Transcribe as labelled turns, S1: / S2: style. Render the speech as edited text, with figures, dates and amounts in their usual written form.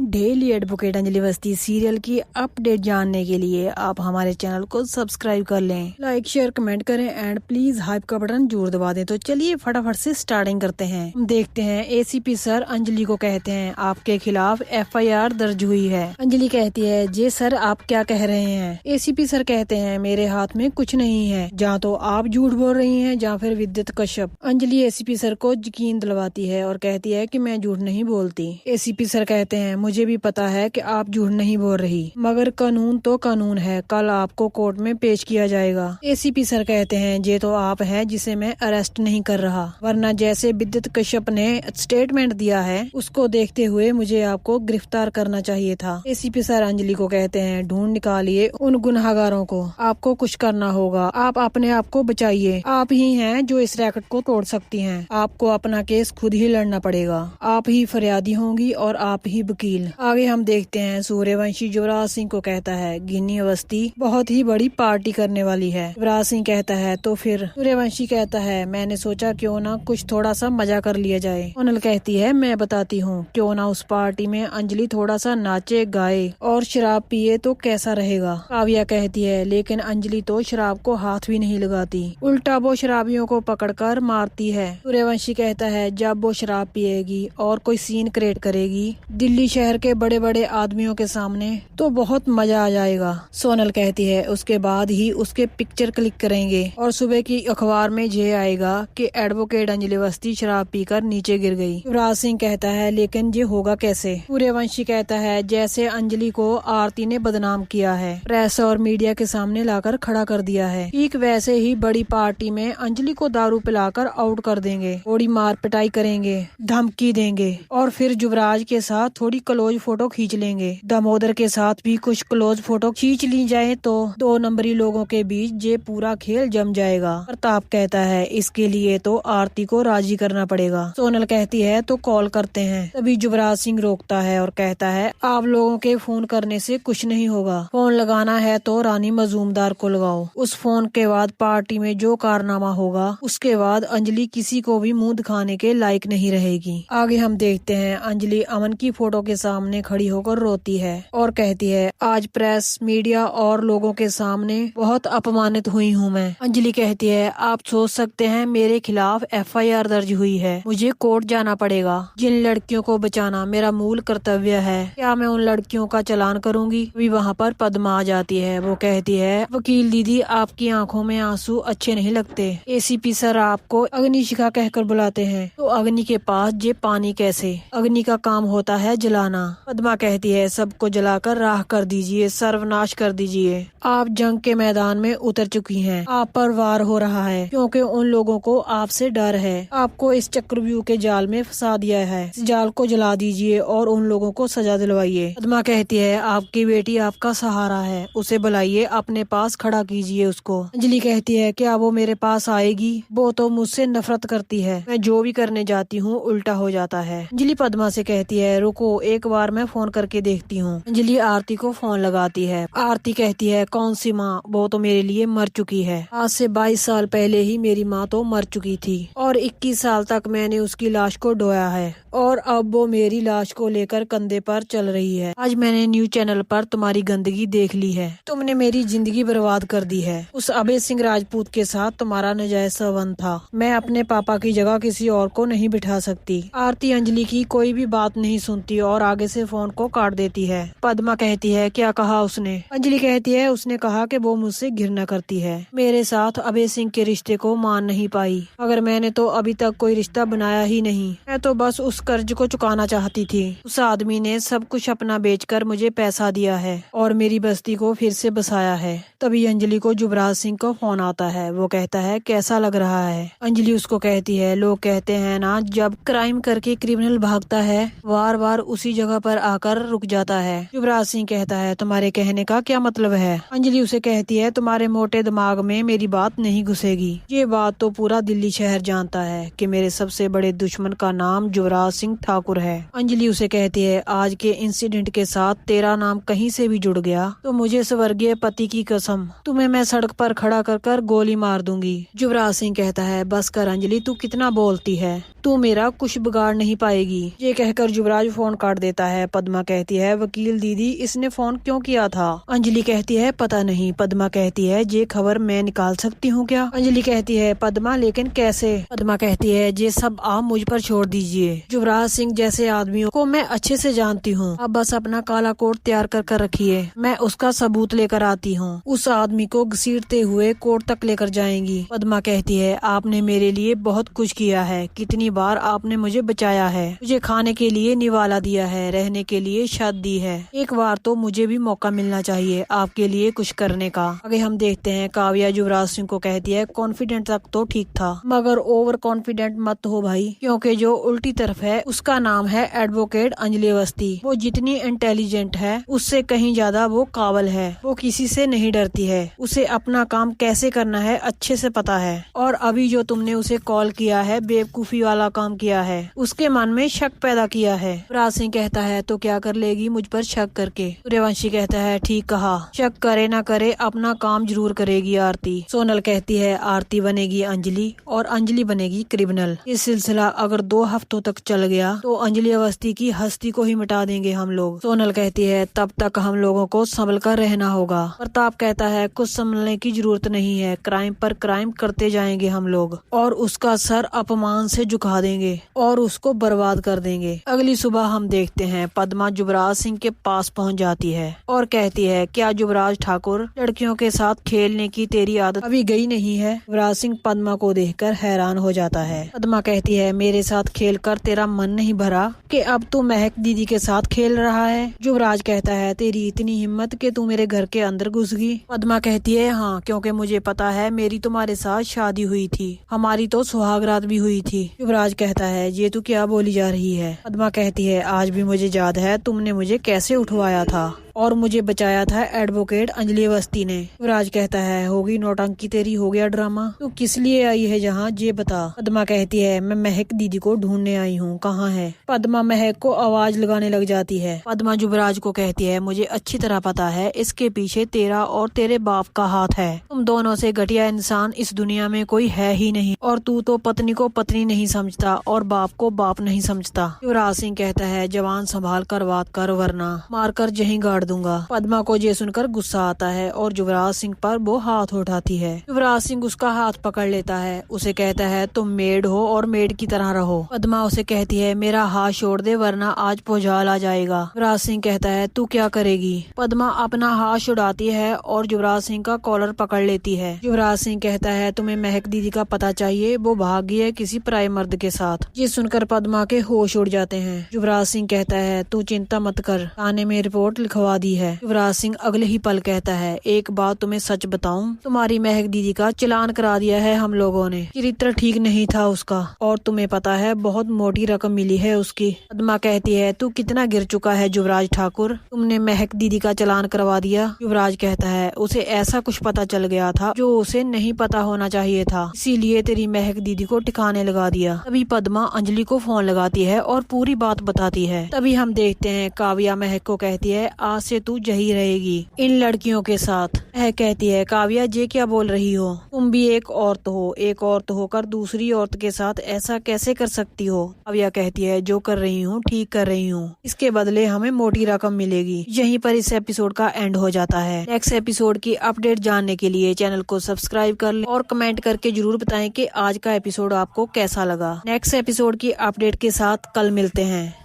S1: Daily advocate Anjali Awasthi serial की update जानने के लिए आप हमारे चैनल को सब्सक्राइब कर लें, लाइक शेयर कमेंट करें एंड प्लीज हाइप का बटन जरूर दबा दें। तो चलिए फटाफट से स्टार्टिंग करते हैं। हम देखते हैं एसीपी सर अंजलि को कहते हैं आपके खिलाफ एफआईआर दर्ज हुई है। अंजलि कहती है जी सर आप क्या कह रहे हैं। एसीपी सर कहते हैं मेरे हाथ में कुछ नहीं है, जहाँ तो आप झूठ बोल रही हैं जहाँ फिर विद्युत कश्यप। अंजलि एसीपी सर को यकीन दिलवाती है और कहती है कि मैं झूठ नहीं बोलती। एसीपी सर कहते हैं मुझे भी पता है कि आप झूठ नहीं बोल रही, मगर कानून तो कानून है, कल आपको कोर्ट में पेश किया जाएगा। एसीपी सर कहते हैं ये तो आप हैं जिसे मैं अरेस्ट नहीं कर रहा, वरना जैसे विद्युत कश्यप ने स्टेटमेंट दिया है उसको देखते हुए मुझे आपको गिरफ्तार करना चाहिए था। एसीपी सर अंजलि को कहते हैं ढूंढ निकालिए उन गुनहगारों को, आपको कुछ करना होगा, आप अपने आप को बचाइए, आप ही हैं जो इस रैकेट को तोड़ सकती हैं, आपको अपना केस खुद ही लड़ना पड़ेगा, आप ही फरियादी होंगी और आप ही वकील। आगे हम देखते हैं सूर्यवंशी युवराज सिंह को कहता है गिन्नी अवस्थी बहुत ही बड़ी पार्टी करने वाली है। युवराज सिंह कहता है तो फिर। सूर्यवंशी कहता है मैंने सोचा क्यों ना कुछ थोड़ा सा मजा कर लिया जाए। सोनल कहती है मैं बताती हूँ, क्यों ना उस पार्टी में अंजलि थोड़ा सा नाचे गाए और शराब पिए तो कैसा रहेगा। काव्या कहती है लेकिन अंजलि तो शराब को हाथ भी नहीं लगाती, उल्टा वो शराबियों को पकड़कर मारती है। सूर्यवंशी कहता है जब वो शराब पिएगी और कोई सीन क्रिएट करेगी दिल्ली शहर के बड़े बड़े आदमियों के सामने तो बहुत मजा आ जाएगा। सोनल कहती है उसके बाद ही उसके पिक्चर क्लिक करेंगे और सुबह की अखबार में ये आएगा कि एडवोकेट अंजलि अवस्थी शराब पीकर नीचे गिर गई। युवराज सिंह कहता है लेकिन ये होगा कैसे। सूर्यवंशी कहता है जैसे अंजलि को आरती ने बदनाम किया है, प्रेस और मीडिया के सामने लाकर खड़ा कर दिया है, ठीक वैसे ही बड़ी पार्टी में अंजलि को दारू पिलाकर आउट कर देंगे, थोड़ी मार पिटाई करेंगे, धमकी देंगे और फिर युवराज के साथ थोड़ी क्लोज फोटो खींच लेंगे। दामोदर के साथ भी कुछ क्लोज फोटो खींच ली जाए तो 2 नंबरी लोगों के बीच ये पूरा खेल जम जाएगा। प्रताप कहता है इसके लिए तो आरती को राजी करना पड़ेगा। सोनल कहती है तो कॉल करते हैं। तभी युवराज सिंह रोकता है और कहता है आप लोगों के फोन करने से कुछ नहीं होगा, फोन लगाना है तो रानी मजूमदार को लगाओ, उस फोन के बाद पार्टी में जो कारनामा होगा उसके बाद अंजलि किसी को भी मुंह दिखाने के लायक नहीं रहेगी। आगे हम देखते हैं अंजलि अमन की फोटो के सामने खड़ी होकर रोती है और कहती है आज प्रेस मीडिया और लोगों के सामने बहुत अपमानित हुई हूँ मैं। अंजलि कहती है आप सोच सकते हैं मेरे खिलाफ एफआईआर दर्ज हुई है, मुझे कोर्ट जाना पड़ेगा, जिन लड़कियों को बचाना मेरा मूल कर्तव्य है, क्या मैं उन लड़कियों का चालान करूंगी। अभी वहाँ पर पद्मा आ जाती है, वो कहती है वकील दीदी आपकी आंखों में आंसू अच्छे नहीं लगते, एसीपी सर आपको अग्निशिखा कहकर बुलाते हैं, तो अग्नि के पास ये पानी कैसे, अग्नि का काम होता है जलाना। पद्मा कहती है सबको जलाकर राख कर दीजिए, सर्वनाश कर दीजिए, आप जंग के मैदान में उतर चुकी हैं, आप पर वार हो रहा है क्योंकि उन लोगों को आपसे डर है, आपको इस चक्रव्यूह के जाल में फंसा दिया है, इस जाल को जला दीजिए और उन लोगों को सजा दिलवाइए। पद्मा कहती है आपकी बेटी आपका सहारा है, उसे बुलाइए अपने पास खड़ा कीजिए उसको। अंजलि कहती है क्या वो मेरे पास आएगी, वो तो मुझसे नफरत करती है, मैं जो भी करने जाती हूँ उल्टा हो जाता है। अंजलि पद्मा से कहती है रुको एक बार मैं फोन करके देखती हूँ। अंजलि आरती को फोन लगाती है। आरती कहती है कौन सी माँ, वो तो मेरे लिए मर चुकी है, आज से 22 साल पहले ही मेरी माँ तो मर चुकी थी और 21 साल तक मैंने उसकी लाश को ढोया है और अब वो मेरी लाश को लेकर कंधे पर चल रही है। आज मैंने न्यूज चैनल पर तुम्हारी गंदगी देख ली है, तुमने मेरी जिंदगी बर्बाद कर दी है, उस अभय सिंह राजपूत के साथ तुम्हारा नाजायज संबंध था, मैं अपने पापा की जगह किसी और को नहीं बिठा सकती। आरती अंजलि की कोई भी बात नहीं सुनती और आगे से फोन को काट देती है। पद्मा कहती है क्या कहा उसने। अंजलि कहती है उसने कहा कि वो मुझसे घृणा करती है, मेरे साथ अभय सिंह के रिश्ते को मान नहीं पाई, मगर मैंने तो अभी तक कोई रिश्ता बनाया ही नहीं, मैं तो बस उस कर्ज को चुकाना चाहती थी, उस आदमी ने सब कुछ अपना बेचकर मुझे पैसा दिया है और मेरी बस्ती को फिर से बसाया है। तभी अंजलि को युवराज सिंह को फोन आता है, वो कहता है कैसा लग रहा है। अंजलि उसको कहती है लोग कहते हैं ना जब क्राइम करके क्रिमिनल भागता है बार बार उसी जगह पर आकर रुक जाता है। युवराज सिंह कहता है तुम्हारे कहने का क्या मतलब है। अंजलि उसे कहती है तुम्हारे मोटे दिमाग में मेरी बात नहीं घुसेगी, ये बात तो पूरा दिल्ली शहर जानता है कि मेरे सबसे बड़े दुश्मन का नाम युवराज सिंह ठाकुर है। अंजलि उसे कहती है आज के इंसिडेंट के साथ तेरा नाम कहीं से भी जुड़ गया तो मुझे स्वर्गीय पति की कसम तुम्हें मैं सड़क पर खड़ा कर गोली मार दूंगी। युवराज सिंह कहता है बस कर अंजलि, तू कितना बोलती है, तू मेरा कुछ बिगाड़ नहीं पाएगी। ये कहकर युवराज फोन काट देता है। पद्मा कहती है वकील दीदी इसने फोन क्यों किया था? अंजलि कहती है पता नहीं। पद्मा कहती है ये खबर मैं निकाल सकती हूँ क्या? अंजलि कहती है पद्मा लेकिन कैसे? पद्मा कहती है ये सब आप मुझ पर छोड़ दीजिए। युवराज सिंह जैसे आदमियों को मैं अच्छे से जानती हूँ। अब बस अपना काला कोट तैयार कर रखिए, मैं उसका सबूत लेकर आती हूँ। उस आदमी को घसीटते हुए कोर्ट तक लेकर जाएंगी। पद्मा कहती है आपने मेरे लिए बहुत कुछ किया है, कितनी बार आपने मुझे बचाया है, मुझे खाने के लिए निवाला दिया है, रहने के लिए छत दी है। एक बार तो मुझे भी मौका मिलना चाहिए आपके लिए कुछ करने का। आगे हम देखते हैं काव्या युवराज सिंह को कहती है कॉन्फिडेंट तक तो ठीक था मगर ओवर कॉन्फिडेंट मत हो भाई, क्योंकि जो उल्टी तरफ है उसका नाम है एडवोकेट अंजलि अवस्थी। वो जितनी इंटेलिजेंट है उससे कहीं ज्यादा वो काबिल है। वो किसी से नहीं डरती है, उसे अपना काम कैसे करना है अच्छे से पता है। और अभी जो तुमने उसे कॉल किया है बेवकूफी वाला काम किया है, उसके मन में शक पैदा किया है। युवराज सिंह कहता है तो क्या कर लेगी मुझ पर शक करके? सूर्यवंशी कहता है ठीक कहा, शक करे ना करे अपना काम जरूर करेगी आरती। सोनल कहती है आरती बनेगी अंजलि और अंजलि बनेगी क्रिमिनल। ये सिलसिला अगर 2 हफ्तों तक चल गया तो अंजलि अवस्थी की हस्ती को ही मिटा देंगे हम लोग। सोनल कहती है तब तक हम लोगों को संभल कर रहना होगा। प्रताप कहता है कुछ संभलने की जरूरत नहीं है, क्राइम पर क्राइम करते जाएंगे हम लोग और उसका सर अपमान से झुका देंगे और उसको बर्बाद कर देंगे। अगली सुबह हम देखते हैं पद्मा युवराज सिंह के पास पहुंच जाती है और कहती है क्या युवराज ठाकुर लड़कियों के साथ खेलने की तेरी आदत अभी गई नहीं है? युवराज सिंह पद्मा को देखकर हैरान हो जाता है। पद्मा कहती है मेरे साथ खेल कर तेरा मन नहीं भरा कि अब तू महक दीदी के साथ खेल रहा है? युवराज कहता है तेरी इतनी हिम्मत कि तू मेरे घर के अंदर घुस गई? पद्मा कहती है हाँ, क्योंकि मुझे पता है मेरी तुम्हारे साथ शादी हुई थी, हमारी तो सुहागरात भी हुई थी। युवराज कहता है ये तू क्या बोली जा रही है? पद्मा कहती है आज भी मुझे याद है तुमने मुझे कैसे उठवाया था और मुझे बचाया था एडवोकेट अंजलि अवस्थी ने। युवराज कहता है होगी नौटंकी तेरी, हो गया ड्रामा, तू किस लिए आई है जहाँ ये बता। पद्मा कहती है मैं महक दीदी को ढूंढने आई हूँ, कहाँ है? पद्मा महक को आवाज लगाने लग जाती है। पद्मा युवराज को कहती है मुझे अच्छी तरह पता है इसके पीछे तेरा और तेरे बाप का हाथ है। तुम दोनों से घटिया इंसान इस दुनिया में कोई है ही नहीं और तू तो पत्नी को पत्नी नहीं समझता और बाप को बाप नहीं समझता। युवराज सिंह कहता है जवान संभाल कर बात कर वरना मारकर यहीं गाड़ दूंगा। पद्मा को ये सुनकर गुस्सा आता है और युवराज सिंह पर वो हाथ उठाती है। युवराज सिंह उसका हाथ पकड़ लेता है, उसे कहता है तुम मेड हो और मेड की तरह रहो। पद्मा उसे कहती है मेरा हाथ छोड़ दे वरना आज भुजाल आ जाएगा। युवराज सिंह कहता है तू क्या करेगी? पद्मा अपना हाथ छुड़ाती है और युवराज सिंह का कॉलर पकड़ लेती है। युवराज सिंह कहता है तुम्हें महक दीदी का पता चाहिए, वो भाग गई है किसी पराये मर्द के साथ। ये सुनकर पद्मा के होश उड़ जाते हैं। युवराज सिंह कहता है तू चिंता मत कर, थाने में रिपोर्ट लिखवा दी है। युवराज सिंह अगले ही पल कहता है एक बात तुम्हें सच बताऊं, तुम्हारी महक दीदी का चालान करा दिया है हम लोगों ने, चरित्र ठीक नहीं था उसका और तुम्हें पता है बहुत मोटी रकम मिली है उसकी। पद्मा कहती है तू कितना गिर चुका है युवराज ठाकुर, तुमने महक दीदी का चालान करवा दिया। युवराज कहता है उसे ऐसा कुछ पता चल गया था जो उसे नहीं पता होना चाहिए था, इसीलिए तेरी महक दीदी को ठिकाने लगा दिया। तभी पद्मा अंजलि को फोन लगाती है और पूरी बात बताती है। तभी हम देखते हैं काव्या महक को कहती है आज से तू यही रहेगी इन लड़कियों के साथ। वह कहती है काव्या ये क्या बोल रही हो, तुम भी एक औरत हो, एक औरत होकर दूसरी औरत के साथ ऐसा कैसे कर सकती हो? काव्या कहती है जो कर रही हूँ ठीक कर रही हूँ, इसके बदले हमें मोटी रकम मिलेगी। यहीं पर इस एपिसोड का एंड हो जाता है। नेक्स्ट एपिसोड की अपडेट जानने के लिए चैनल को सब्सक्राइब कर लें और कमेंट करके जरूर बताएं कि आज का एपिसोड आपको कैसा लगा। नेक्स्ट एपिसोड की अपडेट के साथ कल मिलते हैं।